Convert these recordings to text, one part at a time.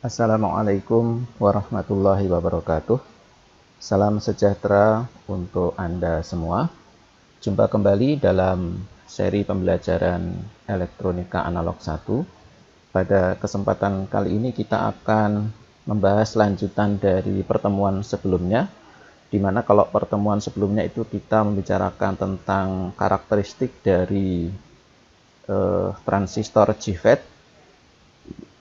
Assalamualaikum warahmatullahi wabarakatuh. Salam sejahtera untuk Anda semua. Jumpa kembali dalam seri pembelajaran elektronika analog 1. Pada kesempatan kali ini kita akan membahas lanjutan dari pertemuan sebelumnya, di mana kalau pertemuan sebelumnya itu kita membicarakan tentang karakteristik dari transistor JFET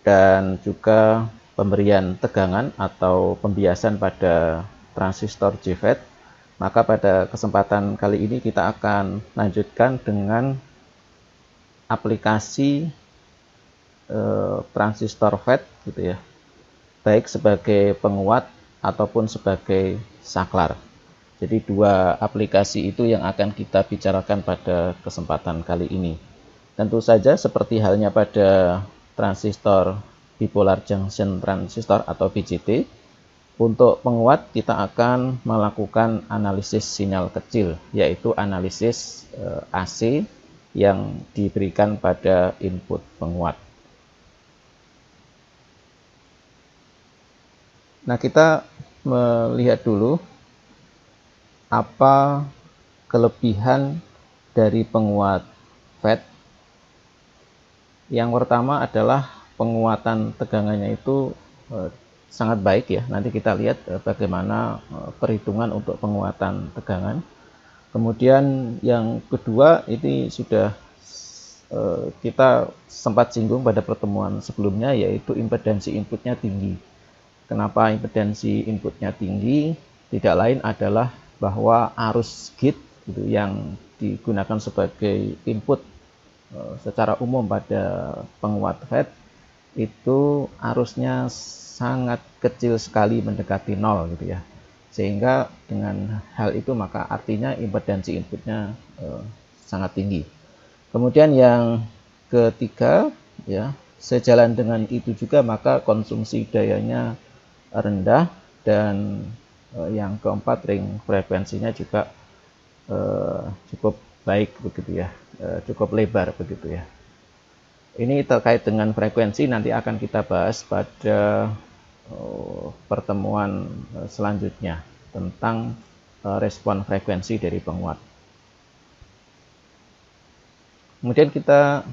dan juga pemberian tegangan atau pembiasan pada transistor JFET. Maka pada kesempatan kali ini kita akan lanjutkan dengan aplikasi transistor FET gitu ya, baik sebagai penguat ataupun sebagai saklar. Jadi dua aplikasi itu yang akan kita bicarakan pada kesempatan kali ini. Tentu saja seperti halnya pada transistor bipolar junction transistor atau BJT, untuk penguat kita akan melakukan analisis sinyal kecil, yaitu analisis AC yang diberikan pada input penguat. Nah, kita melihat dulu apa kelebihan dari penguat FET. Yang pertama adalah penguatan tegangannya itu sangat baik ya. Nanti kita lihat bagaimana perhitungan untuk penguatan tegangan. Kemudian yang kedua, ini sudah kita sempat singgung pada pertemuan sebelumnya, yaitu impedansi inputnya tinggi. Kenapa impedansi inputnya tinggi? Tidak lain adalah bahwa arus gate gitu, yang digunakan sebagai input secara umum pada penguat FET itu arusnya sangat kecil sekali, mendekati nol gitu ya. Sehingga dengan hal itu maka artinya impedansi inputnya sangat tinggi. Kemudian yang ketiga ya, sejalan dengan itu juga maka konsumsi dayanya rendah, dan yang keempat ring frekuensinya juga cukup baik begitu ya, cukup lebar begitu ya. Ini terkait dengan frekuensi nanti akan kita bahas pada pertemuan selanjutnya tentang respon frekuensi dari penguat. Kemudian kita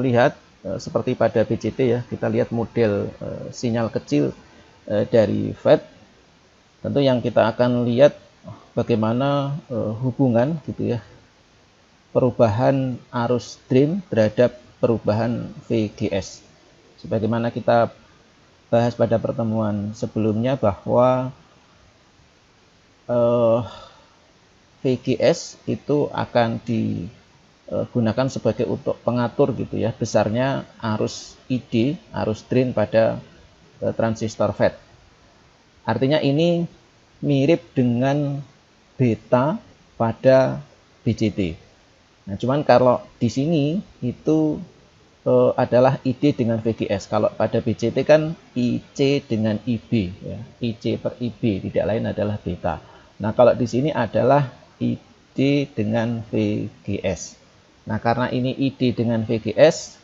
lihat seperti pada BJT ya, kita lihat model sinyal kecil dari FET. Tentu yang kita akan lihat bagaimana hubungan gitu ya, perubahan arus drain terhadap perubahan VGS. Sebagaimana kita bahas pada pertemuan sebelumnya bahwa VGS itu akan digunakan sebagai untuk pengatur gitu ya, besarnya arus ID, arus drain pada transistor FET. Artinya ini mirip dengan beta pada BJT. Nah, cuman kalau di sini itu adalah ID dengan VGS. Kalau pada BJT kan IC dengan IB ya. IC per IB, tidak lain adalah beta. Nah, kalau di sini adalah ID dengan VGS. Nah, karena ini ID dengan VGS,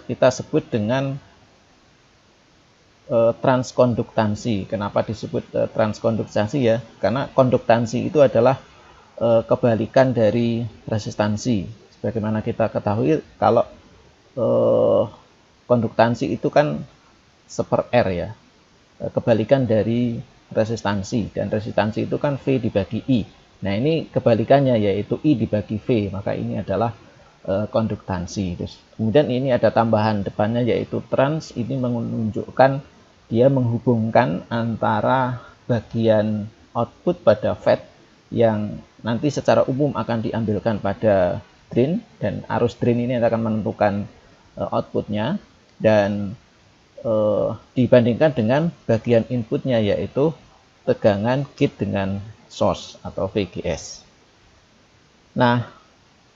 kita sebut dengan transkonduktansi. Kenapa disebut transkonduktansi ya? Karena konduktansi itu adalah kebalikan dari resistansi. Sebagaimana kita ketahui, kalau konduktansi itu kan seper R ya, kebalikan dari resistansi, dan resistansi itu kan V dibagi I. Nah, ini kebalikannya, yaitu I dibagi V, maka ini adalah konduktansi. Terus kemudian ini ada tambahan depannya, yaitu trans. Ini menunjukkan dia menghubungkan antara bagian output pada FET yang nanti secara umum akan diambilkan pada drain, dan arus drain ini akan menentukan outputnya, dan dibandingkan dengan bagian inputnya, yaitu tegangan gate dengan source atau VGS. Nah,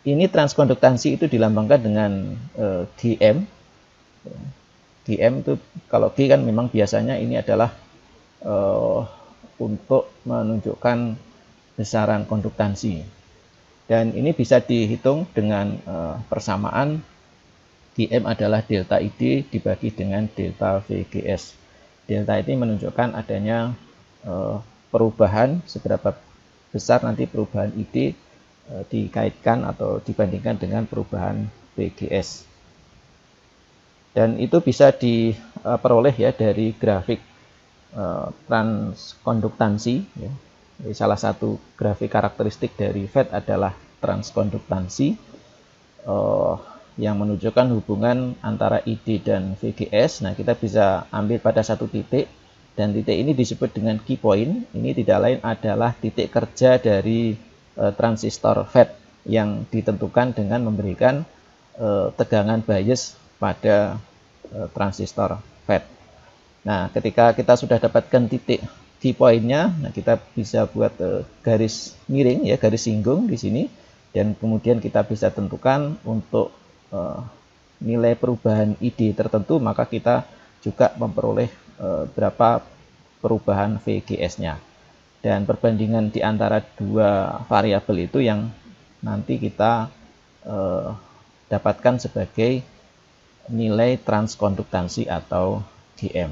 ini transkonduktansi itu dilambangkan dengan GM. GM itu, kalau G kan memang biasanya ini adalah untuk menunjukkan besaran konduktansi. Dan ini bisa dihitung dengan persamaan Gm adalah delta ID dibagi dengan delta VGS. Delta ini menunjukkan adanya perubahan, seberapa besar nanti perubahan ID dikaitkan atau dibandingkan dengan perubahan VGS. Dan itu bisa diperoleh ya dari grafik transkonduktansi. Ya. Jadi salah satu grafik karakteristik dari FET adalah transkonduktansi yang menunjukkan hubungan antara ID dan VGS. Nah, kita bisa ambil pada satu titik, dan titik ini disebut dengan key point. Ini tidak lain adalah titik kerja dari transistor FET yang ditentukan dengan memberikan tegangan bias pada transistor FET. Nah, ketika kita sudah dapatkan titik key point-nya, nah kita bisa buat garis miring ya, garis singgung di sini, dan kemudian kita bisa tentukan untuk nilai perubahan ID tertentu, maka kita juga memperoleh berapa perubahan VGS-nya. Dan perbandingan di antara dua variabel itu yang nanti kita dapatkan sebagai nilai transkonduktansi atau Gm.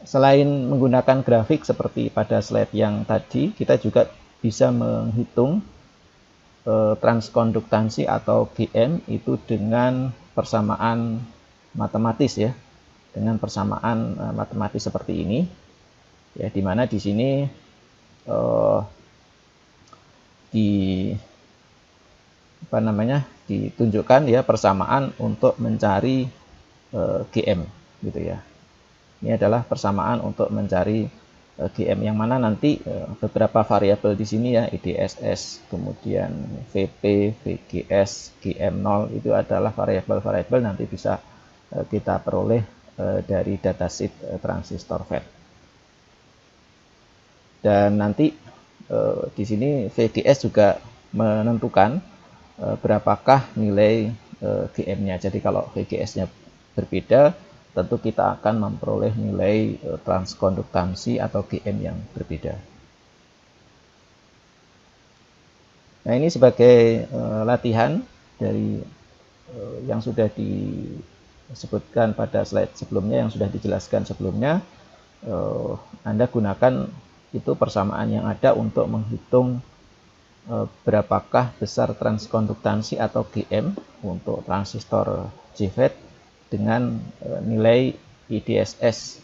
Selain menggunakan grafik seperti pada slide yang tadi, kita juga bisa menghitung transkonduktansi atau Gm itu dengan persamaan matematis ya, dengan persamaan matematis seperti ini ya, dimana di sini ditunjukkan ya persamaan untuk mencari Gm gitu ya. Ini adalah persamaan untuk mencari Gm, yang mana nanti beberapa variabel di sini ya, IDSS, kemudian VP, VGS, Gm0 itu adalah variabel-variabel nanti bisa kita peroleh dari datasheet transistor FET. Dan nanti di sini VGS juga menentukan berapakah nilai Gm-nya. Jadi kalau VGS-nya berbeda, tentu kita akan memperoleh nilai transkonduktansi atau Gm yang berbeda. Nah, ini sebagai latihan dari yang sudah disebutkan pada slide sebelumnya, yang sudah dijelaskan sebelumnya. Anda gunakan itu persamaan yang ada untuk menghitung berapakah besar transkonduktansi atau Gm untuk transistor JFET dengan nilai IDSS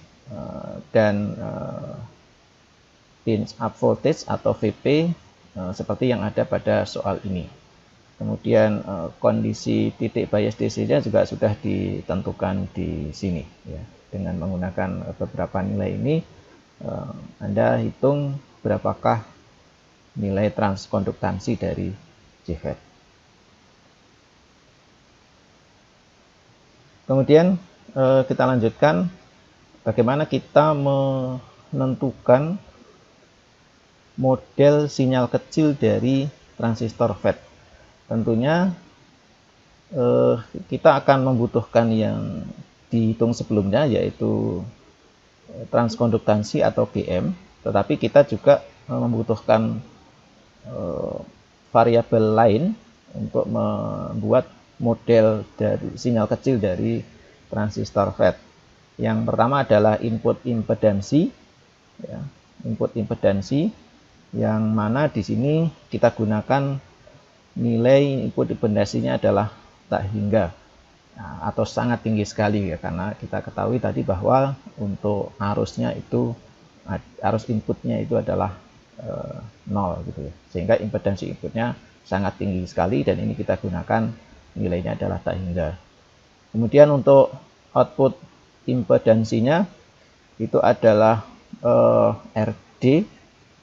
dan pinch up voltage atau VP seperti yang ada pada soal ini. Kemudian kondisi titik bias DC-nya juga sudah ditentukan di sini ya. Dengan menggunakan beberapa nilai ini Anda hitung berapakah nilai transkonduktansi dari JFET. Kemudian kita lanjutkan bagaimana kita menentukan model sinyal kecil dari transistor FET. Tentunya kita akan membutuhkan yang dihitung sebelumnya, yaitu transkonduktansi atau Gm, tetapi kita juga membutuhkan variabel lain untuk membuat model dari sinyal kecil dari transistor FET. Yang pertama adalah input impedansi, ya, input impedansi, yang mana di sini kita gunakan nilai input impedansinya adalah tak hingga atau sangat tinggi sekali ya, karena kita ketahui tadi bahwa untuk arusnya itu arus inputnya itu adalah 0 gitu ya, sehingga impedansi inputnya sangat tinggi sekali, dan ini kita gunakan nilainya adalah tak hingga. Kemudian untuk output impedansinya itu adalah RD,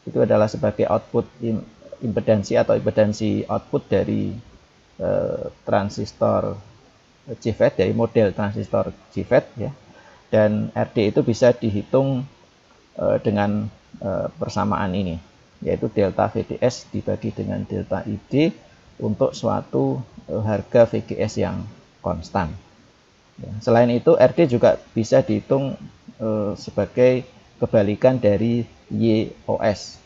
itu adalah sebagai output impedansi atau impedansi output dari transistor JFET, dari model transistor JFET ya. Dan RD itu bisa dihitung dengan persamaan ini, yaitu delta VDS dibagi dengan delta ID untuk suatu harga VGS yang konstan. Selain itu, RD juga bisa dihitung sebagai kebalikan dari YOS.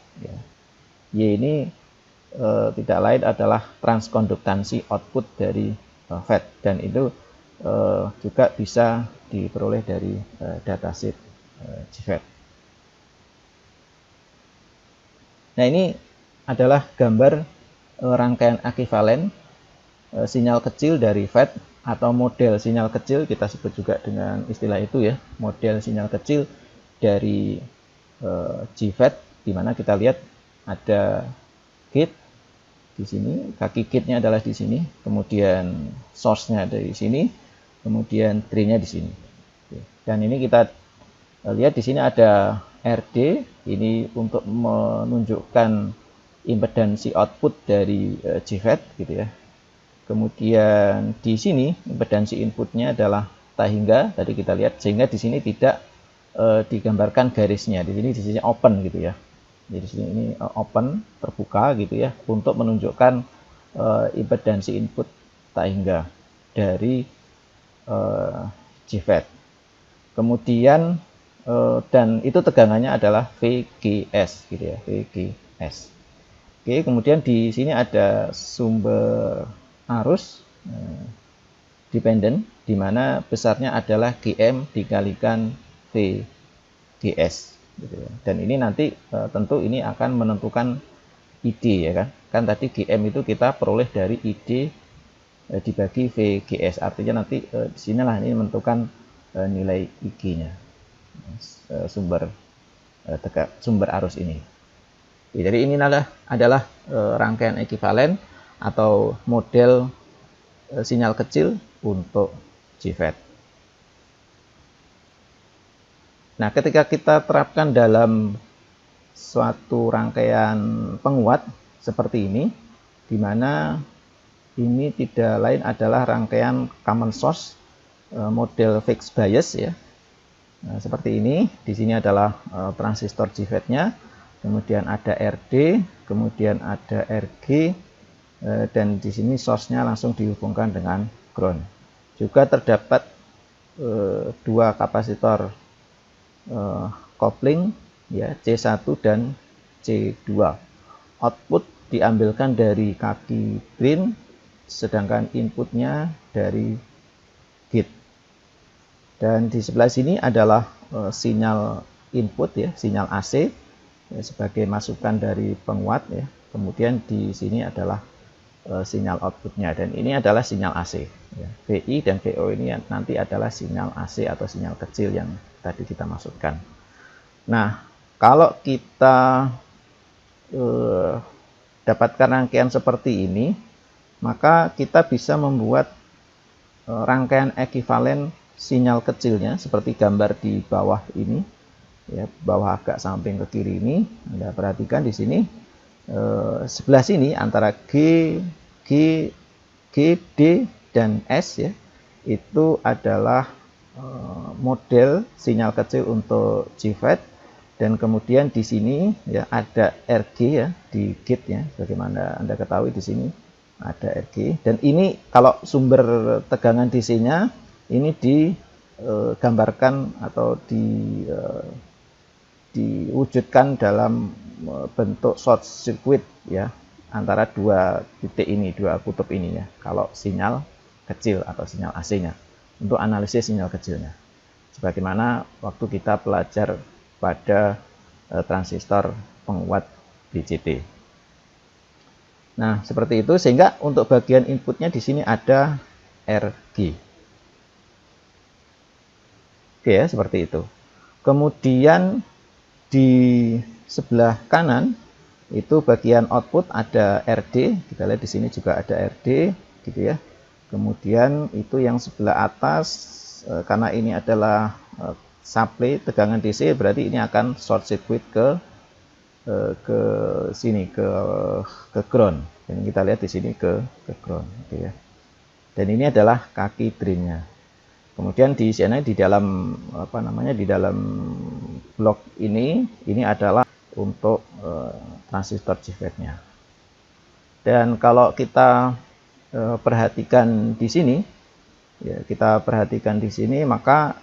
Y ini tidak lain adalah transkonduktansi output dari FET, dan itu juga bisa diperoleh dari datasheet GFET. Nah, ini adalah gambar rangkaian ekivalen sinyal kecil dari FET atau model sinyal kecil, kita sebut juga dengan istilah itu ya, model sinyal kecil dari GFET, di mana kita lihat ada gate di sini, kaki gate-nya adalah di sini, kemudian source-nya ada di sini, kemudian drain-nya di sini. Dan ini kita lihat di sini ada RD, ini untuk menunjukkan impedansi output dari GFET gitu ya. Kemudian di sini impedansi inputnya adalah tahingga, tadi kita lihat, sehingga di sini tidak digambarkan garisnya. Di sini open gitu ya. Jadi di sini ini open, terbuka gitu ya, untuk menunjukkan impedansi input tahingga dari GFET. Kemudian dan itu tegangannya adalah VGS gitu ya, VGS. Oke, kemudian di sini ada sumber arus dependent, di mana besarnya adalah GM dikalikan VGS gitu ya. Dan ini nanti tentu ini akan menentukan ID ya kan. Kan tadi GM itu kita peroleh dari ID dibagi VGS, artinya nanti disinilah ini menentukan nilai IG-nya, sumber arus ini. Jadi ini adalah rangkaian ekivalen atau model sinyal kecil untuk GFET. Nah, ketika kita terapkan dalam suatu rangkaian penguat seperti ini, di mana ini tidak lain adalah rangkaian common source model fixed bias ya. Nah, seperti ini, di sini adalah transistor GFET-nya, kemudian ada RD, kemudian ada RG, dan di sini source-nya langsung dihubungkan dengan ground. Juga terdapat dua kapasitor kopling ya, C1 dan C2. Output diambilkan dari kaki drain, sedangkan inputnya dari gate. Dan di sebelah sini adalah sinyal input ya, sinyal AC ya, sebagai masukan dari penguat ya. Kemudian di sini adalah sinyal outputnya, dan ini adalah sinyal AC ya. VI dan VO ini nanti adalah sinyal AC atau sinyal kecil yang tadi kita masukkan. Nah, kalau kita dapatkan rangkaian seperti ini, maka kita bisa membuat rangkaian ekivalen sinyal kecilnya seperti gambar di bawah ini ya, bawah agak samping ke kiri ini. Anda perhatikan di sini sebelah sini antara G, D, dan S ya, itu adalah model sinyal kecil untuk GFET, dan kemudian di sini ya ada RG ya di gate ya, bagaimana Anda ketahui di sini ada RG, dan ini kalau sumber tegangan DC-nya ini digambarkan atau diwujudkan dalam bentuk short circuit ya, antara dua titik ini, dua kutub ini ya, kalau sinyal kecil atau sinyal AC-nya, untuk analisis sinyal kecilnya, sebagaimana waktu kita belajar pada transistor penguat BJT. Nah, seperti itu, sehingga untuk bagian inputnya di sini ada RG. Oke ya, seperti itu. Kemudian di sebelah kanan itu bagian output ada RD, kita lihat di sini juga ada RD gitu ya. Kemudian itu yang sebelah atas karena ini adalah supply tegangan DC, berarti ini akan short circuit ke sini ke ground. Dan kita lihat di sini ke ground gitu ya. Dan ini adalah kaki drainnya. Kemudian di sana di dalam di dalam blok ini adalah untuk transistor GFET-nya. Dan kalau kita perhatikan di sini ya, maka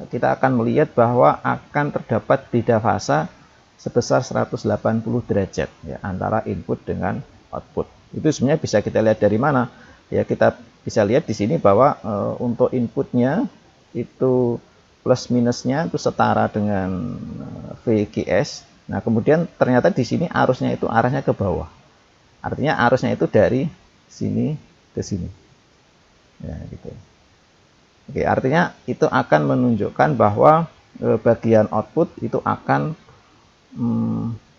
kita akan melihat bahwa akan terdapat beda fasa sebesar 180 derajat ya, antara input dengan output. Itu sebenarnya bisa kita lihat dari mana? Ya, kita bisa lihat di sini bahwa untuk inputnya itu plus minusnya itu setara dengan VGS. Nah, kemudian ternyata di sini arusnya itu arahnya ke bawah. Artinya arusnya itu dari sini ke sini. Ya, gitu. Oke, artinya itu akan menunjukkan bahwa bagian output itu akan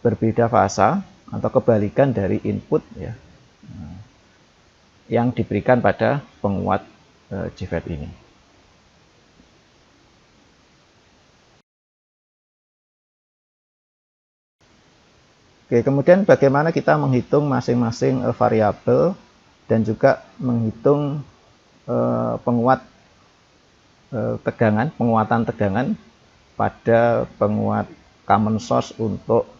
berbeda fasa atau kebalikan dari input ya, yang diberikan pada penguat JFET ini. Oke, kemudian bagaimana kita menghitung masing-masing variabel dan juga menghitung penguat tegangan, penguatan tegangan pada penguat common source untuk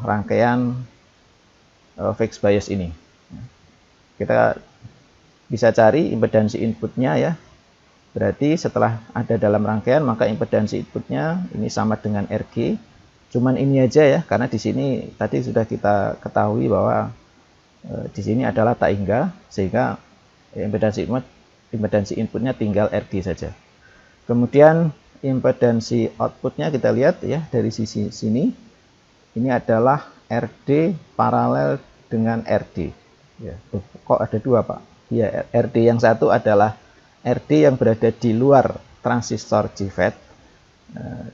rangkaian fixed bias ini. Kita bisa cari impedansi inputnya ya. Berarti setelah ada dalam rangkaian maka impedansi inputnya ini sama dengan RG. Cuman ini aja ya, karena di sini tadi sudah kita ketahui bahwa di sini adalah tak hingga, sehingga impedansi inputnya tinggal RG saja. Kemudian impedansi outputnya kita lihat ya dari sisi sini, ini adalah RD paralel dengan RD. Ya, kok ada dua Pak? Ya, RD yang satu adalah RD yang berada di luar transistor JFET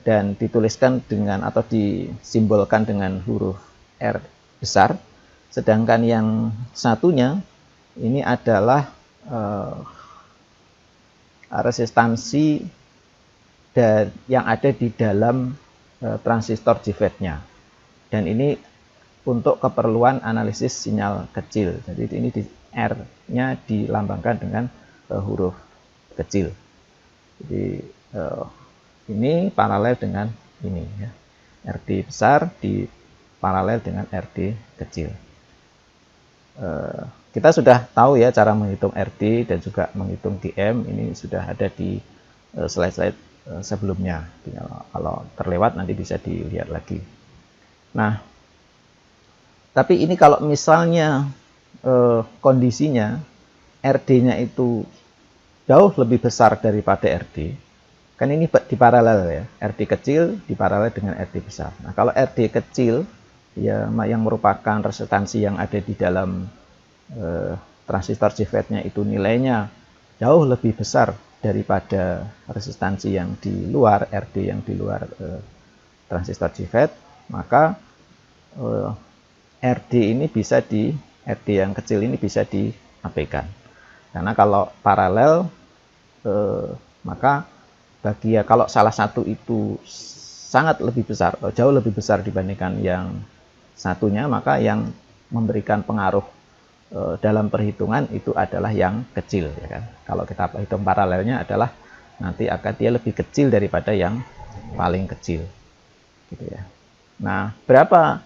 dan dituliskan dengan atau disimbolkan dengan huruf R besar, sedangkan yang satunya ini adalah resistansi dan yang ada di dalam transistor JFET-nya, dan ini untuk keperluan analisis sinyal kecil. Jadi ini R-nya dilambangkan dengan huruf kecil. Jadi ini paralel dengan ini ya. RD besar di paralel dengan RD kecil. Kita sudah tahu ya cara menghitung RD dan juga menghitung GM. Ini sudah ada di slide-slide sebelumnya. Kalau terlewat nanti bisa dilihat lagi. Nah, tapi ini kalau misalnya kondisinya RD-nya itu jauh lebih besar daripada RD, kan ini di paralel ya, RD kecil di paralel dengan RD besar. Nah, kalau RD kecil ya yang merupakan resistansi yang ada di dalam transistor JFET-nya itu nilainya jauh lebih besar daripada resistansi yang di luar, RD yang di luar transistor JFET, maka RD yang kecil ini bisa diabaikan. Karena kalau paralel maka kalau salah satu itu sangat lebih besar, jauh lebih besar dibandingkan yang satunya, maka yang memberikan pengaruh dalam perhitungan itu adalah yang kecil, ya kan? Kalau kita hitung paralelnya adalah nanti akan dia lebih kecil daripada yang paling kecil, gitu ya. Nah, berapa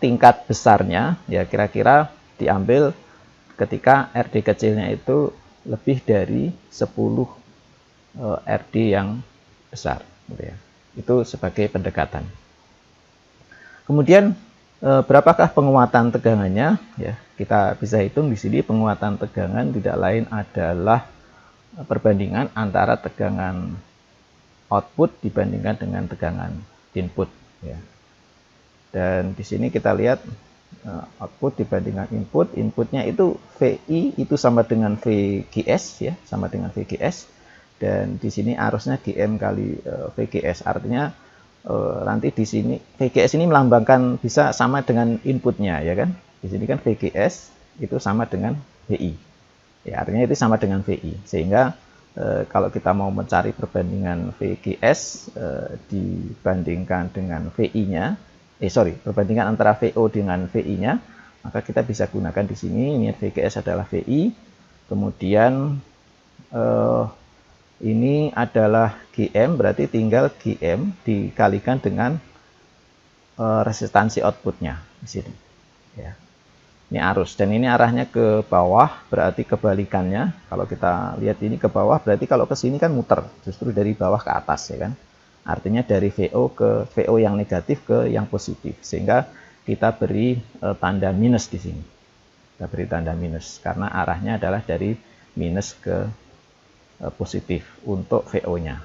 tingkat besarnya? Ya kira-kira diambil ketika RD kecilnya itu lebih dari 10 RD yang besar, gitu ya. Itu sebagai pendekatan. Kemudian berapakah penguatan tegangannya? Ya, kita bisa hitung di sini penguatan tegangan tidak lain adalah perbandingan antara tegangan output dibandingkan dengan tegangan input. Ya. Dan di sini kita lihat output dibandingkan input, inputnya itu VI itu sama dengan VGS ya, sama dengan VGS. Dan di sini arusnya GM kali VGS, artinya nanti di sini VGS ini melambangkan bisa sama dengan inputnya ya kan. Di sini kan VGS itu sama dengan VI. Ya, artinya itu sama dengan VI. Sehingga kalau kita mau mencari perbandingan VGS dibandingkan dengan VI-nya, perbandingan antara VO dengan VI-nya, maka kita bisa gunakan di sini. Ini VGS adalah VI, kemudian ini adalah GM, berarti tinggal GM dikalikan dengan resistansi outputnya di sini. Ya. Ini arus, dan ini arahnya ke bawah, berarti kebalikannya. Kalau kita lihat ini ke bawah, berarti kalau ke sini kan muter, justru dari bawah ke atas, ya kan? Artinya dari VO yang negatif ke yang positif, sehingga kita beri tanda minus di sini. kita beri tanda minus karena arahnya adalah dari minus ke positif untuk VO-nya.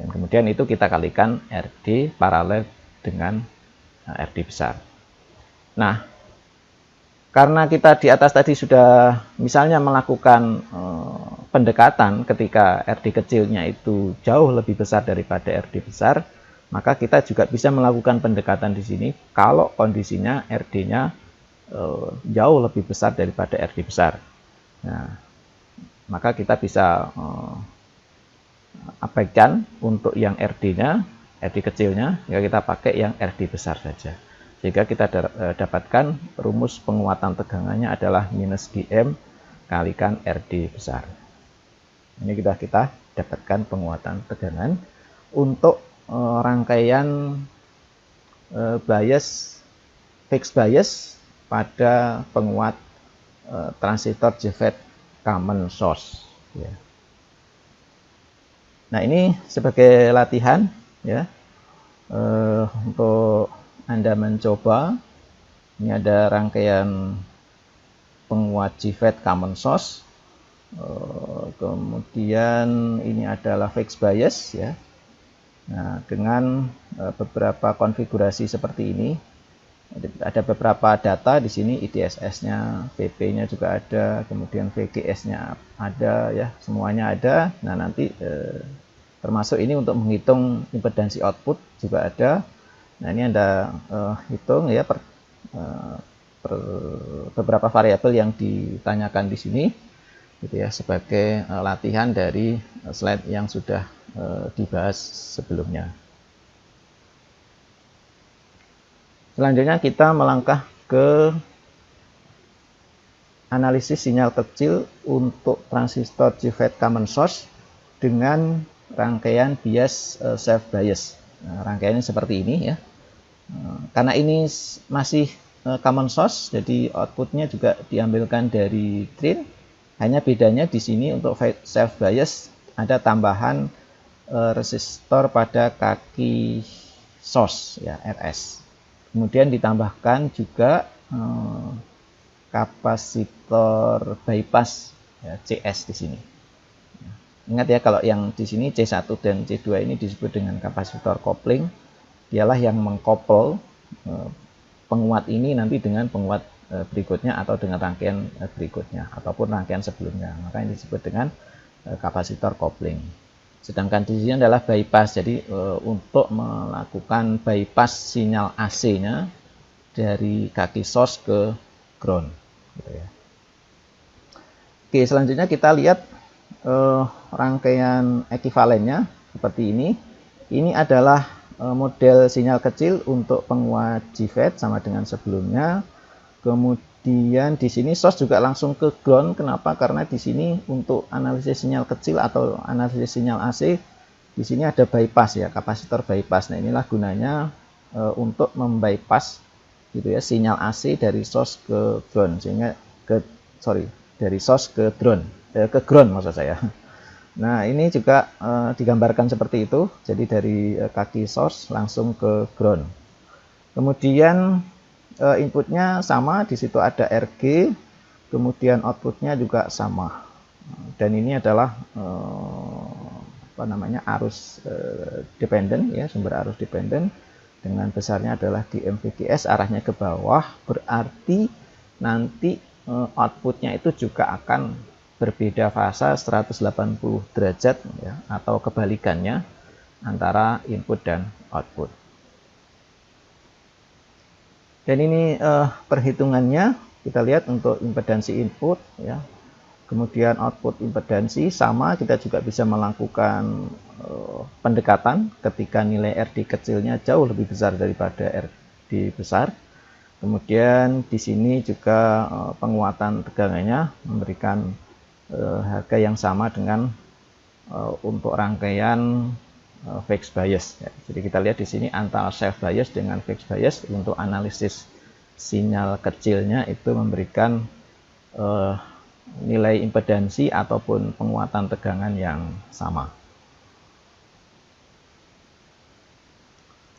Dan kemudian itu kita kalikan RD paralel dengan RD besar. Nah, karena kita di atas tadi sudah misalnya melakukan pendekatan ketika RD kecilnya itu jauh lebih besar daripada RD besar, maka kita juga bisa melakukan pendekatan di sini kalau kondisinya RD-nya jauh lebih besar daripada RD besar. Nah, maka kita bisa abaikan untuk yang RD-nya, RD kecilnya, ya kita pakai yang RD besar saja. Sehingga kita dapatkan rumus penguatan tegangannya adalah minus Gm kalikan RD besar. Ini kita dapatkan penguatan tegangan untuk rangkaian bias, fixed bias pada penguat transistor JFET common source. Ya. Nah, ini sebagai latihan ya untuk Anda mencoba. Ini ada rangkaian penguat JFET common source, kemudian ini adalah fixed bias ya. Nah, dengan beberapa konfigurasi seperti ini, ada beberapa data di sini, IDSS-nya, PP-nya juga ada, kemudian VGS-nya ada ya, semuanya ada. Nah, nanti termasuk ini untuk menghitung impedansi output juga ada. Nah, ini Anda hitung ya beberapa variabel yang ditanyakan di sini gitu ya, sebagai latihan dari slide yang sudah dibahas sebelumnya. Selanjutnya kita melangkah ke analisis sinyal kecil untuk transistor JFET common source dengan rangkaian bias self bias. Nah, rangkaiannya seperti ini ya. Karena ini masih common source, jadi outputnya juga diambilkan dari drain. Hanya bedanya di sini untuk self bias ada tambahan resistor pada kaki source ya, RS. Kemudian ditambahkan juga kapasitor bypass ya, CS di sini. Ingat ya, kalau yang di sini C1 dan C2 ini disebut dengan kapasitor kopling. Dialah yang mengkopel penguat ini nanti dengan penguat berikutnya atau dengan rangkaian berikutnya ataupun rangkaian sebelumnya. Maka ini disebut dengan kapasitor kopling. Sedangkan di sini adalah bypass. Jadi untuk melakukan bypass sinyal AC-nya dari kaki source ke ground. Gitu ya. Oke, selanjutnya kita lihat rangkaian ekivalennya seperti ini. Ini adalah model sinyal kecil untuk penguat JFET sama dengan sebelumnya. Kemudian di sini source juga langsung ke ground. Kenapa? Karena di sini untuk analisis sinyal kecil atau analisis sinyal AC, di sini ada bypass ya, kapasitor bypass. Nah, inilah gunanya untuk membypass gitu ya sinyal AC dari source ke ground, sehingga dari source ke ground, maksud saya. Nah, ini juga digambarkan seperti itu. Jadi dari kaki source langsung ke ground. Kemudian inputnya sama, di situ ada RG, kemudian outputnya juga sama. Dan ini adalah arus dependent ya, sumber arus dependent dengan besarnya adalah dmVGS, arahnya ke bawah, berarti nanti outputnya itu juga akan berbeda fasa 180 derajat ya, atau kebalikannya antara input dan output. Dan ini perhitungannya kita lihat untuk impedansi input ya, kemudian output impedansi sama. Kita juga bisa melakukan pendekatan ketika nilai RD kecilnya jauh lebih besar daripada RD besar. Kemudian di sini juga penguatan tegangannya memberikan harga yang sama dengan untuk rangkaian fixed bias ya. Jadi kita lihat di sini antara self bias dengan fixed bias untuk analisis sinyal kecilnya itu memberikan nilai impedansi ataupun penguatan tegangan yang sama.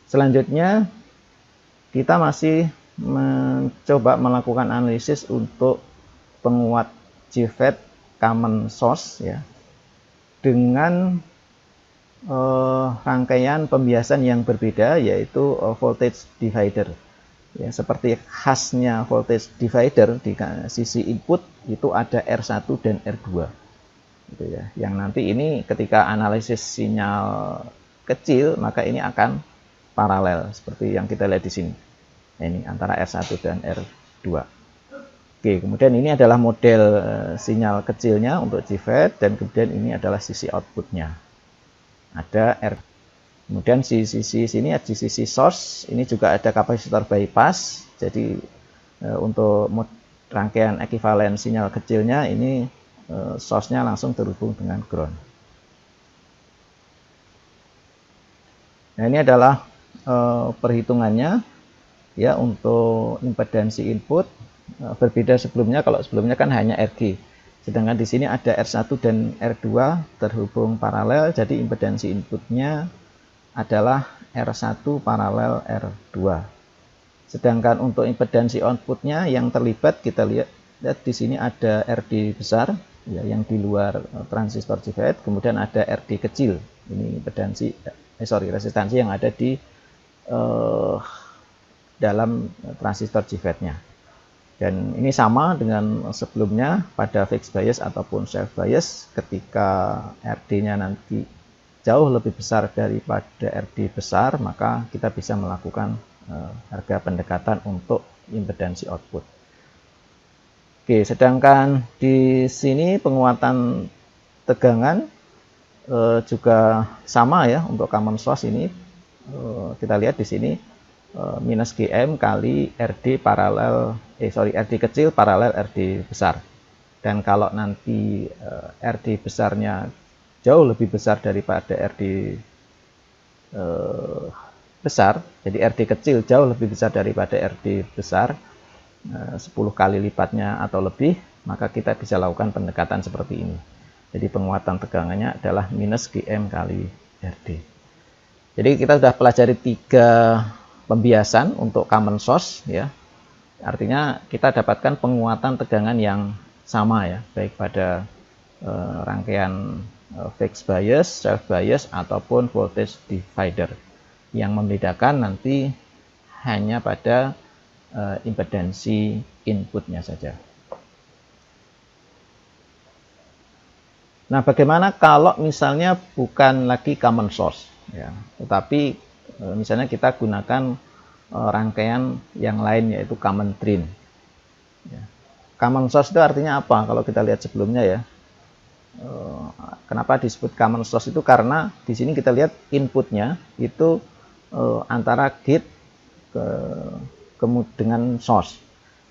Selanjutnya kita masih mencoba melakukan analisis untuk penguat JFET common source ya dengan rangkaian pembiasan yang berbeda, yaitu voltage divider. Ya, seperti khasnya voltage divider di sisi input itu ada R1 dan R2. Gitu ya. Yang nanti ini ketika analisis sinyal kecil maka ini akan paralel seperti yang kita lihat di sini. Nah, ini antara R1 dan R2. Oke, kemudian ini adalah model sinyal kecilnya untuk JFET, dan kemudian ini adalah sisi outputnya. Ada R. Kemudian di sisi sini, di sisi source, ini juga ada kapasitor bypass. Jadi untuk rangkaian ekivalen sinyal kecilnya ini source-nya langsung terhubung dengan ground. Nah, ini adalah perhitungannya ya untuk impedansi input. Berbeda sebelumnya, kalau sebelumnya kan hanya RG, sedangkan di sini ada R1 dan R2 terhubung paralel, jadi impedansi inputnya adalah R1 paralel R2. Sedangkan untuk impedansi outputnya yang terlibat, kita lihat di sini ada RD besar ya, yang di luar transistor JFET, kemudian ada RD kecil, ini impedansi resistansi yang ada di dalam transistor JFET-nya. Dan ini sama dengan sebelumnya pada fixed bias ataupun self bias, ketika RD-nya nanti jauh lebih besar daripada RD besar, maka kita bisa melakukan harga pendekatan untuk impedansi output. Oke, sedangkan di sini penguatan tegangan juga sama ya untuk common source ini. Kita lihat di sini minus GM kali RD paralel RD kecil paralel RD besar. Dan kalau nanti RD besarnya jauh lebih besar daripada RD besar, jadi RD kecil jauh lebih besar daripada RD besar, 10 kali lipatnya atau lebih, maka kita bisa lakukan pendekatan seperti ini. Jadi penguatan tegangannya adalah minus GM kali RD. Jadi kita sudah pelajari 3 pembiasan untuk common source ya. Artinya kita dapatkan penguatan tegangan yang sama ya, baik pada rangkaian fixed bias, self bias ataupun voltage divider. Yang membedakan nanti hanya pada impedansi inputnya saja. Nah, bagaimana kalau misalnya bukan lagi common source ya, tetapi misalnya kita gunakan rangkaian yang lain, yaitu common drain. Ya. Common source itu artinya apa? Kalau kita lihat sebelumnya ya, kenapa disebut common source itu karena di sini kita lihat inputnya itu antara gate dengan source.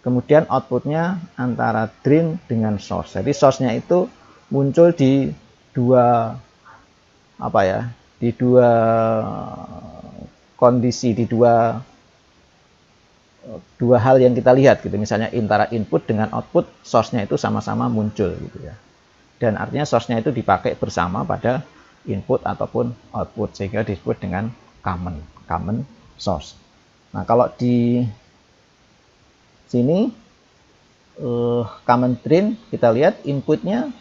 Kemudian outputnya antara drain dengan source. Jadi source-nya itu muncul di dua kondisi, di dua hal yang kita lihat gitu. Misalnya antara input dengan output, source-nya itu sama-sama muncul gitu ya. Dan artinya source-nya itu dipakai bersama pada input ataupun output, sehingga disebut dengan common source. Nah, kalau di sini common drain, kita lihat inputnya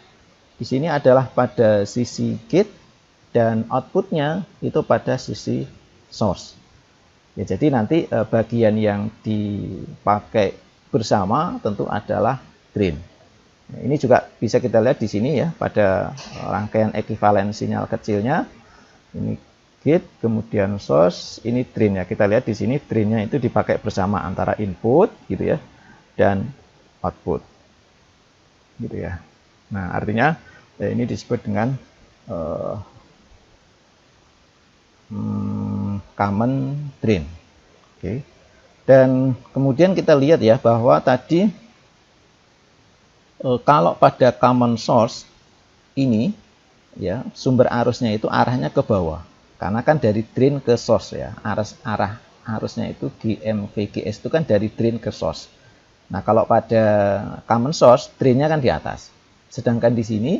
di sini adalah pada sisi gate dan outputnya itu pada sisi source. Ya, jadi nanti bagian yang dipakai bersama tentu adalah drain. Nah, ini juga bisa kita lihat di sini ya, pada rangkaian ekivalen sinyal kecilnya. Ini gate, kemudian source, ini drain ya. Kita lihat di sini drainnya itu dipakai bersama antara input gitu ya dan output. Gitu ya. Nah, artinya ini disebut dengan common drain. Oke. Dan kemudian kita lihat ya bahwa tadi kalau pada common source ini ya, sumber arusnya itu arahnya ke bawah. Karena kan dari drain ke source ya. Arah arusnya itu GM/VGS itu kan dari drain ke source. Nah, kalau pada common source drainnya kan di atas. Sedangkan di sini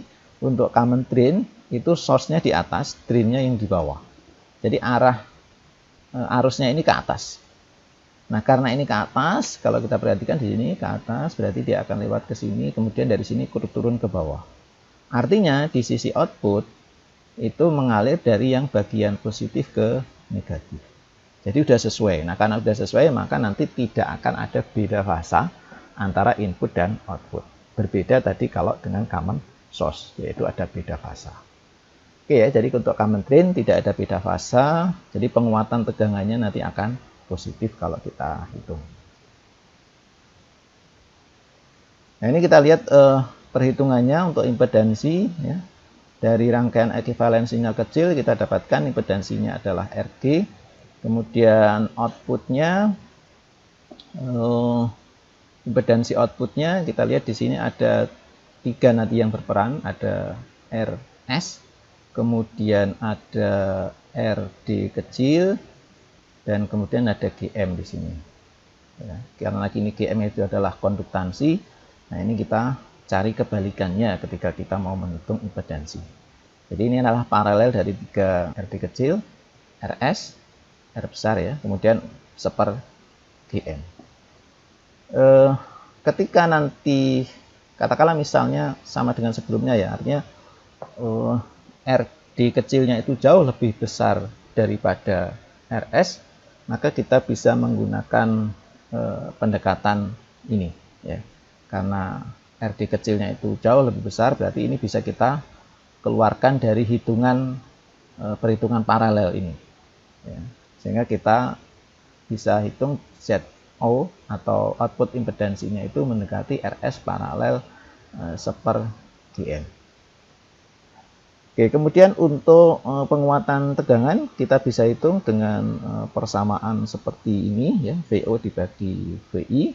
untuk common drain itu source-nya di atas, drainnya yang di bawah. Jadi arah arusnya ini ke atas. Nah, karena ini ke atas, kalau kita perhatikan di sini ke atas, berarti dia akan lewat ke sini, kemudian dari sini turun ke bawah. Artinya di sisi output itu mengalir dari yang bagian positif ke negatif. Jadi sudah sesuai. Nah, karena sudah sesuai, maka nanti tidak akan ada beda fasa antara input dan output. Berbeda tadi kalau dengan common source, yaitu ada beda fasa. Oke ya, jadi untuk common drain tidak ada beda fasa, jadi penguatan tegangannya nanti akan positif kalau kita hitung. Nah, ini kita lihat perhitungannya untuk impedansi ya. Dari rangkaian ekuivalen sinyal kecil kita dapatkan impedansinya adalah RG. Kemudian outputnya, impedansi outputnya kita lihat di sini ada 3 nanti yang berperan, ada RS, kemudian ada RD kecil, dan kemudian ada GM di sini. Ya, karena ini GM itu adalah konduktansi, nah ini kita cari kebalikannya ketika kita mau menghitung impedansi. Jadi ini adalah paralel dari 3 RD kecil, RS, R besar ya, kemudian seper GM. Ketika nanti katakanlah misalnya sama dengan sebelumnya ya, artinya RD kecilnya itu jauh lebih besar daripada RS, maka kita bisa menggunakan pendekatan ini ya. Karena RD kecilnya itu jauh lebih besar, berarti ini bisa kita keluarkan dari perhitungan paralel ini ya. Sehingga kita bisa hitung ZO atau output impedansinya itu mendekati RS paralel seper GM. Oke, kemudian untuk penguatan tegangan kita bisa hitung dengan persamaan seperti ini ya, VO dibagi VI,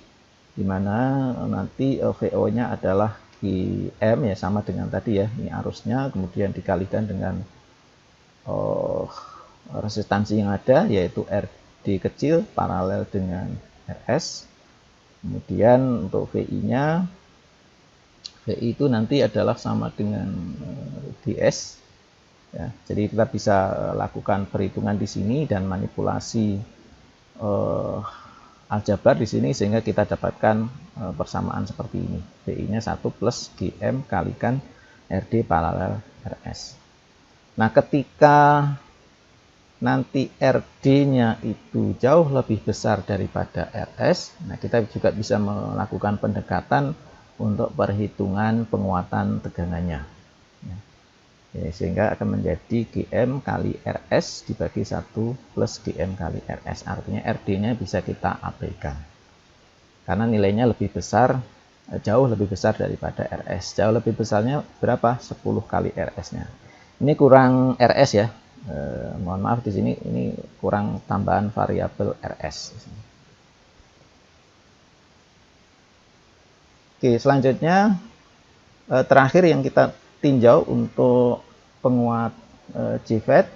di mana nanti VO-nya adalah GM ya, sama dengan tadi ya, ini arusnya, kemudian dikalikan dengan resistansi yang ada yaitu RD kecil paralel dengan RS. Kemudian untuk VI-nya, VI itu nanti adalah sama dengan DS ya. Jadi kita bisa lakukan perhitungan di sini dan manipulasi aljabar di sini sehingga kita dapatkan persamaan seperti ini. VI-nya 1 plus GM kalikan RD paralel RS. Nah, ketika nanti RD-nya itu jauh lebih besar daripada RS, nah kita juga bisa melakukan pendekatan untuk perhitungan penguatan tegangannya. Ya, sehingga akan menjadi GM kali RS dibagi 1 plus GM kali RS. Artinya RD-nya bisa kita abaikan. Karena nilainya lebih besar, jauh lebih besar daripada RS. Jauh lebih besarnya berapa? 10 kali RS-nya. Ini kurang RS ya. Mohon maaf di sini ini kurang tambahan variabel RS. Oke, selanjutnya terakhir yang kita tinjau untuk penguat JFET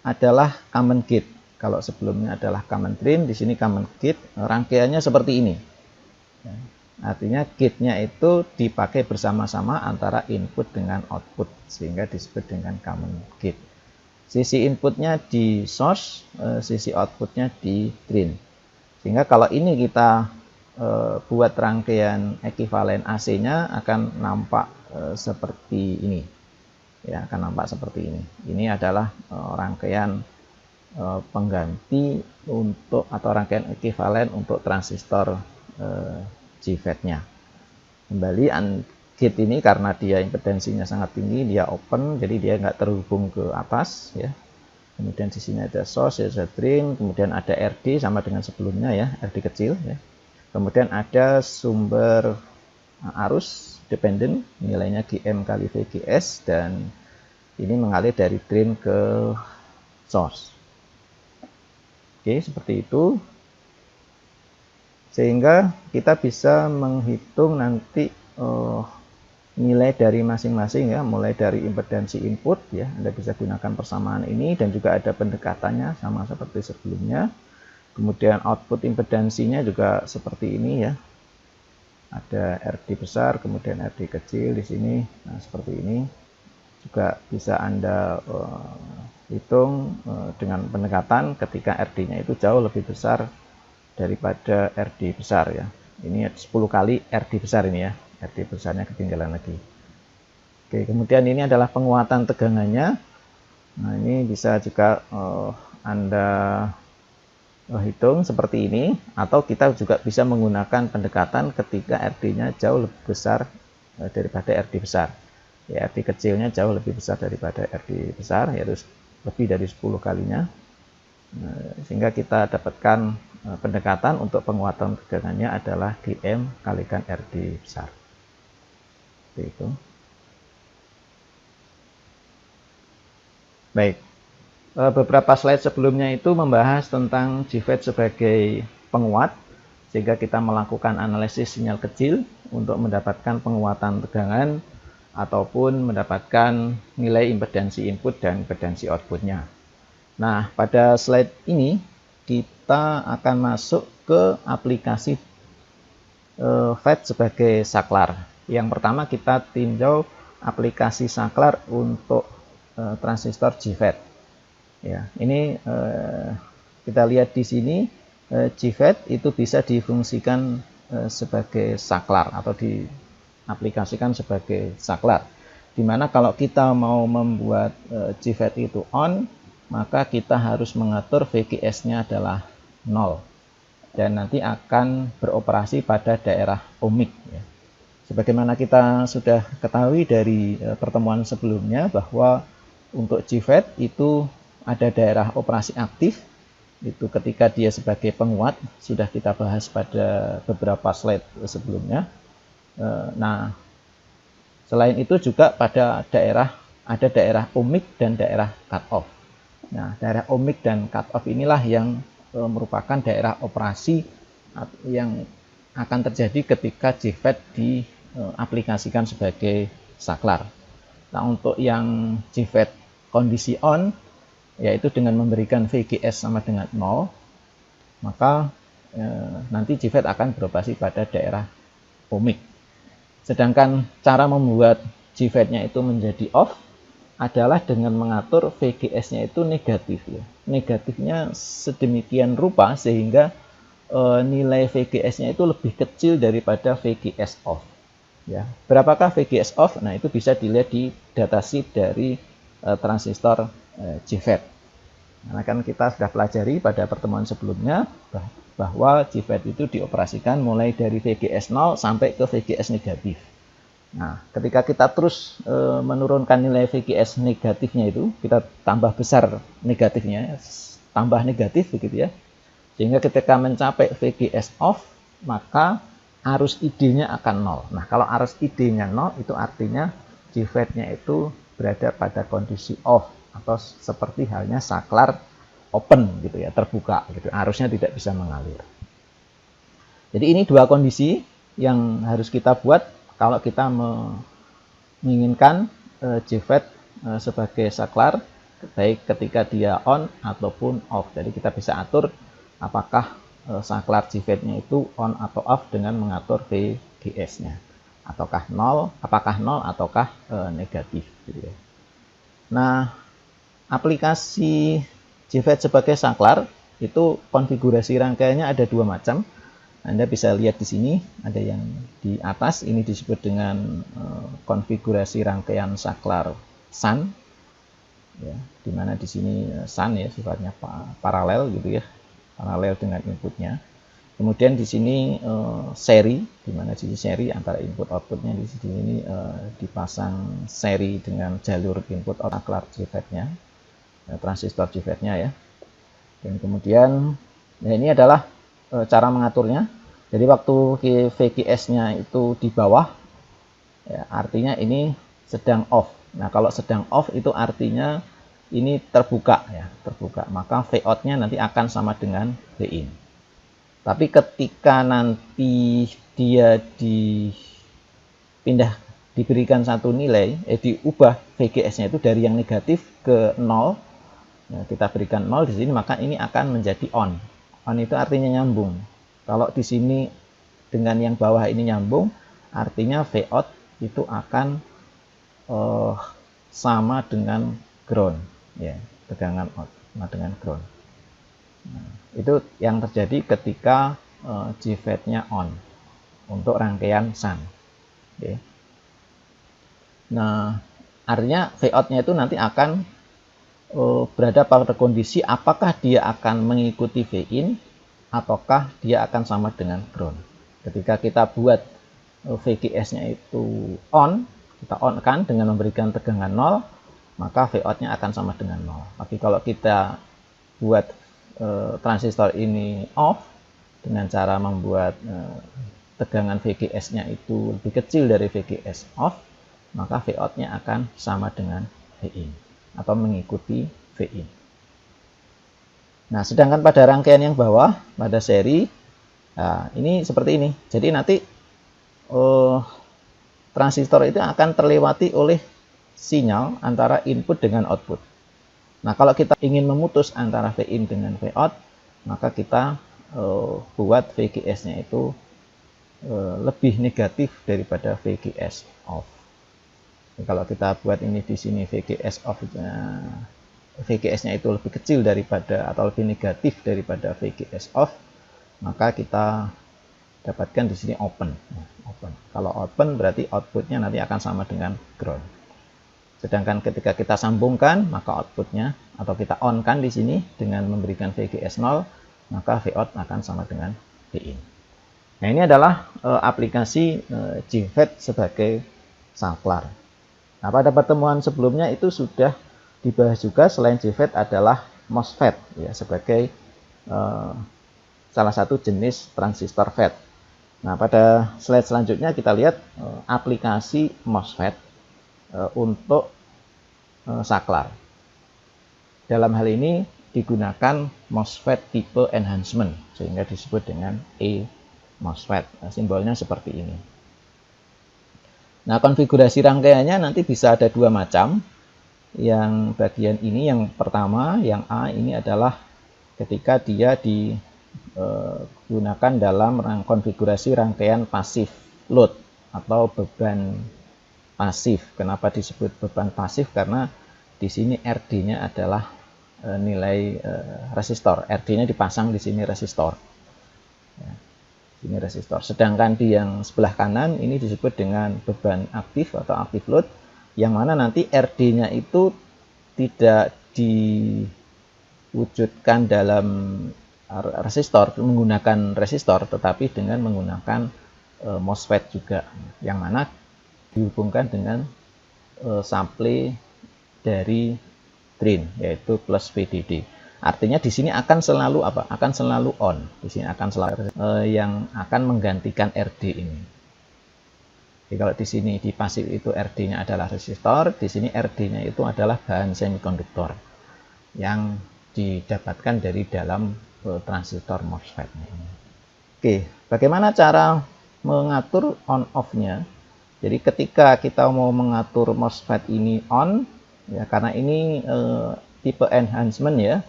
adalah common gate. Kalau sebelumnya adalah common drain, di sini common gate. Rangkaiannya seperti ini. Artinya gate-nya itu dipakai bersama-sama antara input dengan output, sehingga disebut dengan common gate. Sisi inputnya di source, sisi outputnya di drain. Sehingga kalau ini kita buat rangkaian ekuivalen AC-nya akan nampak seperti ini ya, akan nampak seperti ini. Ini adalah rangkaian pengganti untuk atau rangkaian ekuivalen untuk transistor JFET-nya. Kembali gate ini karena dia impedansinya sangat tinggi, dia open, jadi dia nggak terhubung ke atas ya. Kemudian di sini ada source, ada drain, kemudian ada RD sama dengan sebelumnya ya, RD kecil ya. Kemudian ada sumber arus dependent, nilainya GM kali VGS, dan ini mengalir dari drain ke source. Oke, seperti itu. Sehingga kita bisa menghitung nanti nilai dari masing-masing ya, mulai dari impedansi input ya, Anda bisa gunakan persamaan ini, dan juga ada pendekatannya sama seperti sebelumnya. Kemudian output impedansinya juga seperti ini ya, ada RD besar kemudian RD kecil di sini. Nah, seperti ini juga bisa Anda hitung dengan pendekatan ketika RD-nya itu jauh lebih besar daripada RD besar ya. Ini 10 kali RD besar ini ya. RD besarnya ketinggalan lagi. Oke, kemudian ini adalah penguatan tegangannya. Nah, ini bisa juga Anda hitung seperti ini, atau kita juga bisa menggunakan pendekatan ketika RD-nya jauh lebih besar daripada RD besar. Ya, RD kecilnya jauh lebih besar daripada RD besar, yaitu lebih dari 10 kalinya. Sehingga kita dapatkan pendekatan untuk penguatan tegangannya adalah Dm kalikan RD besar. Seperti itu. Baik. Beberapa slide sebelumnya itu membahas tentang JFET sebagai penguat, sehingga kita melakukan analisis sinyal kecil untuk mendapatkan penguatan tegangan ataupun mendapatkan nilai impedansi input dan impedansi outputnya. Nah, pada slide ini kita akan masuk ke aplikasi FET sebagai saklar. Yang pertama kita tinjau aplikasi saklar untuk transistor JFET. Ya, ini kita lihat di sini JFET itu bisa difungsikan sebagai saklar atau diaplikasikan sebagai saklar. Dimana kalau kita mau membuat JFET itu on, maka kita harus mengatur VGS-nya adalah 0 dan nanti akan beroperasi pada daerah ohmik. Ya. Sebagaimana kita sudah ketahui dari pertemuan sebelumnya bahwa untuk JFET itu ada daerah operasi aktif, itu ketika dia sebagai penguat, sudah kita bahas pada beberapa slide sebelumnya. Nah, selain itu juga pada ada daerah ohmik dan daerah cut-off. Nah, daerah ohmik dan cut-off inilah yang merupakan daerah operasi yang akan terjadi ketika JFET diaplikasikan sebagai saklar. Nah, untuk yang JFET kondisi on, yaitu dengan memberikan VGS sama dengan 0, maka nanti JFET akan beroperasi pada daerah ohmik. Sedangkan cara membuat JFET-nya itu menjadi off adalah dengan mengatur VGS-nya itu negatif. Ya. Negatifnya sedemikian rupa sehingga nilai VGS-nya itu lebih kecil daripada VGS off. Ya. Berapakah VGS off? Nah, itu bisa dilihat di datasheet dari transistor JFET. Nah, kan kita sudah pelajari pada pertemuan sebelumnya bahwa JFET itu dioperasikan mulai dari VGS 0 sampai ke VGS negatif. Nah, ketika kita terus menurunkan nilai VGS negatifnya itu, kita tambah besar negatifnya, tambah negatif begitu ya. Sehingga ketika mencapai VGS off, maka arus ID-nya akan 0. Nah, kalau arus ID-nya 0 itu artinya JFET-nya itu berada pada kondisi off atau seperti halnya saklar open gitu ya, terbuka gitu. Arusnya tidak bisa mengalir. Jadi ini dua kondisi yang harus kita buat kalau kita menginginkan JFET sebagai saklar, baik ketika dia on ataupun off. Jadi kita bisa atur apakah saklar JFET-nya itu on atau off dengan mengatur VGS-nya. Apakah 0 ataukah negatif gitu ya. Nah, aplikasi JFET sebagai saklar itu konfigurasi rangkaiannya ada dua macam. Anda bisa lihat di sini, ada yang di atas ini disebut dengan konfigurasi rangkaian saklar SAN, ya, dimana di sini SAN ya sifatnya paralel gitu ya, paralel dengan inputnya. Kemudian di sini seri, di mana sisi seri antara input outputnya di sini ini dipasang seri dengan jalur input saklar JFET-nya, transistor JFET-nya ya. Dan kemudian nah ini adalah cara mengaturnya. Jadi waktu VGS-nya itu di bawah, ya, artinya ini sedang off. Nah, kalau sedang off itu artinya ini terbuka ya, terbuka. Maka Vout-nya nanti akan sama dengan Vin. Tapi ketika nanti dia diberikan satu nilai, diubah VGS-nya itu dari yang negatif ke 0, ya, kita berikan 0 di sini, maka ini akan menjadi on. On itu artinya nyambung. Kalau di sini dengan yang bawah ini nyambung, artinya Vout itu akan sama dengan ground, ya, tegangan out sama dengan ground. Itu yang terjadi ketika JFET-nya on untuk rangkaian SUN. Oke. Nah, artinya Vout-nya itu nanti akan berada pada kondisi apakah dia akan mengikuti Vin ataukah dia akan sama dengan ground. Ketika kita buat VGS-nya itu on, kita on kan dengan memberikan tegangan 0, maka Vout-nya akan sama dengan 0. Tapi kalau kita buat transistor ini off dengan cara membuat tegangan VGS-nya itu lebih kecil dari VGS off, maka Vout-nya akan sama dengan Vin atau mengikuti Vin. Nah, sedangkan pada rangkaian yang bawah, pada seri, nah, ini seperti ini. Jadi nanti transistor itu akan terlewati oleh sinyal antara input dengan output. Nah, kalau kita ingin memutus antara Vin dengan Vout, maka kita buat VGS-nya itu lebih negatif daripada VGS off. Kalau kita buat ini di sini VGS off, VGS-nya itu lebih kecil daripada atau lebih negatif daripada VGS off, maka kita dapatkan di sini open. Open. Kalau open berarti outputnya nanti akan sama dengan ground. Sedangkan ketika kita sambungkan, maka outputnya atau kita on kan di sini dengan memberikan VGS 0, maka Vout akan sama dengan Vin. Nah, ini adalah aplikasi JFET sebagai saklar. Nah, pada pertemuan sebelumnya itu sudah dibahas juga, selain JFET adalah MOSFET ya, sebagai salah satu jenis transistor FET. Nah, pada slide selanjutnya kita lihat aplikasi MOSFET untuk saklar. Dalam hal ini digunakan MOSFET tipe enhancement sehingga disebut dengan E-MOSFET. Nah, simbolnya seperti ini. Nah, konfigurasi rangkaiannya nanti bisa ada dua macam. Yang bagian ini, yang pertama, yang A ini adalah ketika dia digunakan dalam konfigurasi rangkaian pasif load atau beban pasif. Kenapa disebut beban pasif? Karena di sini RD-nya adalah nilai resistor. RD-nya dipasang di sini resistor. Ya. Ini resistor. Sedangkan di yang sebelah kanan ini disebut dengan beban aktif atau active load, yang mana nanti RD-nya itu tidak diwujudkan dalam resistor menggunakan resistor, tetapi dengan menggunakan MOSFET juga, yang mana dihubungkan dengan supply dari drain, yaitu plus VDD. Artinya di sini akan selalu apa? Akan selalu on. Di sini akan selalu yang akan menggantikan RD ini. Jadi kalau di sini di pasif itu RD-nya adalah resistor, di sini RD-nya itu adalah bahan semikonduktor yang didapatkan dari dalam transistor MOSFET ini. Oke, bagaimana cara mengatur on-off-nya? Jadi ketika kita mau mengatur MOSFET ini on, ya karena ini tipe enhancement ya.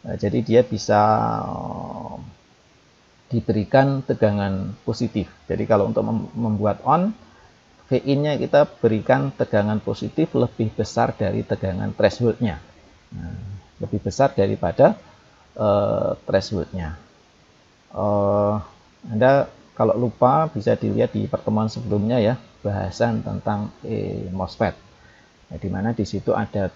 Jadi dia bisa diberikan tegangan positif. Jadi kalau untuk membuat on, Vin-nya kita berikan tegangan positif lebih besar dari tegangan threshold-nya. Nah, lebih besar daripada threshold-nya. Anda kalau lupa bisa dilihat di pertemuan sebelumnya ya, bahasan tentang MOSFET. Nah, di mana di situ ada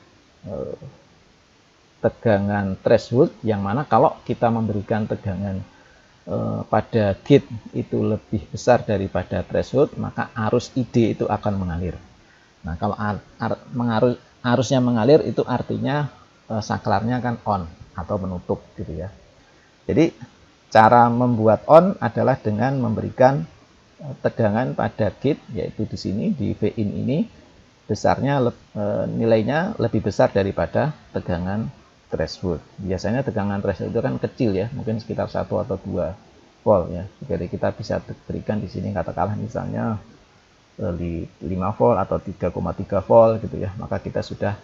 tegangan threshold, yang mana kalau kita memberikan tegangan pada gate itu lebih besar daripada threshold, maka arus ID itu akan mengalir. Nah, kalau arusnya mengalir itu artinya saklarnya kan on atau menutup gitu ya. Jadi cara membuat on adalah dengan memberikan tegangan pada gate, yaitu di sini di Vin ini besarnya nilainya lebih besar daripada tegangan threshold. Biasanya tegangan threshold itu kan kecil ya, mungkin sekitar 1 atau 2 volt ya. Jadi kita bisa berikan di sini katakanlah misalnya 5 volt atau 3,3 volt gitu ya. Maka kita sudah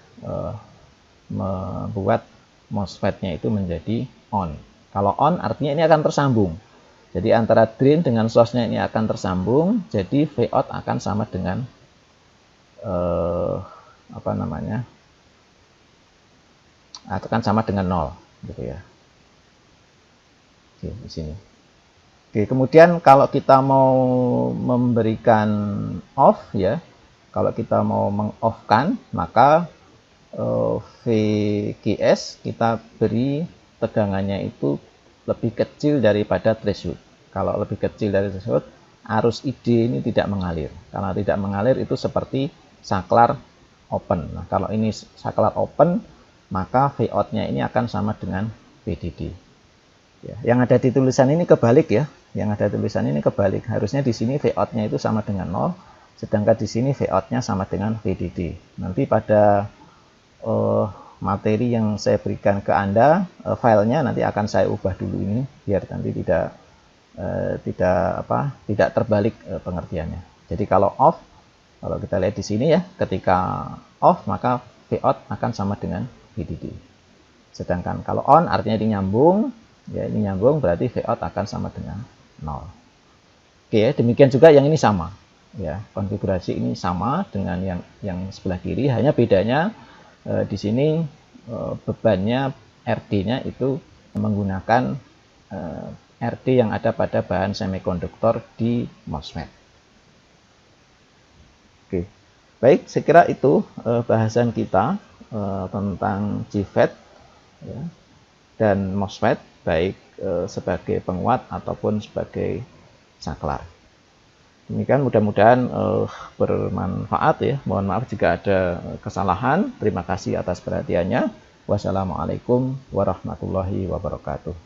membuat MOSFET-nya itu menjadi on. Kalau on artinya ini akan tersambung. Jadi antara drain dengan source-nya ini akan tersambung, jadi Vout akan sama dengan akan sama dengan 0 gitu ya. Oke, di sini. Oke, kemudian kalau kita mau memberikan off ya, kalau kita mau meng-off-kan, maka VGS kita beri tegangannya itu lebih kecil daripada threshold. Kalau lebih kecil dari threshold, arus ID ini tidak mengalir. Karena tidak mengalir itu seperti saklar open. Nah, kalau ini saklar open, maka Vout-nya ini akan sama dengan VDD. Ya, yang ada di tulisan ini kebalik ya. Yang ada tulisan ini kebalik. Harusnya di sini Vout-nya itu sama dengan 0, sedangkan di sini Vout-nya sama dengan VDD. Nanti pada materi yang saya berikan ke Anda, filenya nanti akan saya ubah dulu ini biar nanti tidak terbalik pengertiannya. Jadi kalau off, kalau kita lihat di sini ya, ketika off maka Vout akan sama dengan VDD. Sedangkan kalau on artinya ini nyambung, ya ini nyambung berarti Vout akan sama dengan 0. Oke ya, demikian juga yang ini sama. Ya, konfigurasi ini sama dengan yang sebelah kiri, hanya bedanya di sini bebannya RD-nya itu menggunakan RD yang ada pada bahan semikonduktor di MOSFET. Oke, baik, saya kira itu bahasan kita tentang JFET ya, dan MOSFET baik sebagai penguat ataupun sebagai saklar. Demikian mudah-mudahan bermanfaat ya. Mohon maaf jika ada kesalahan. Terima kasih atas perhatiannya. Wassalamualaikum warahmatullahi wabarakatuh.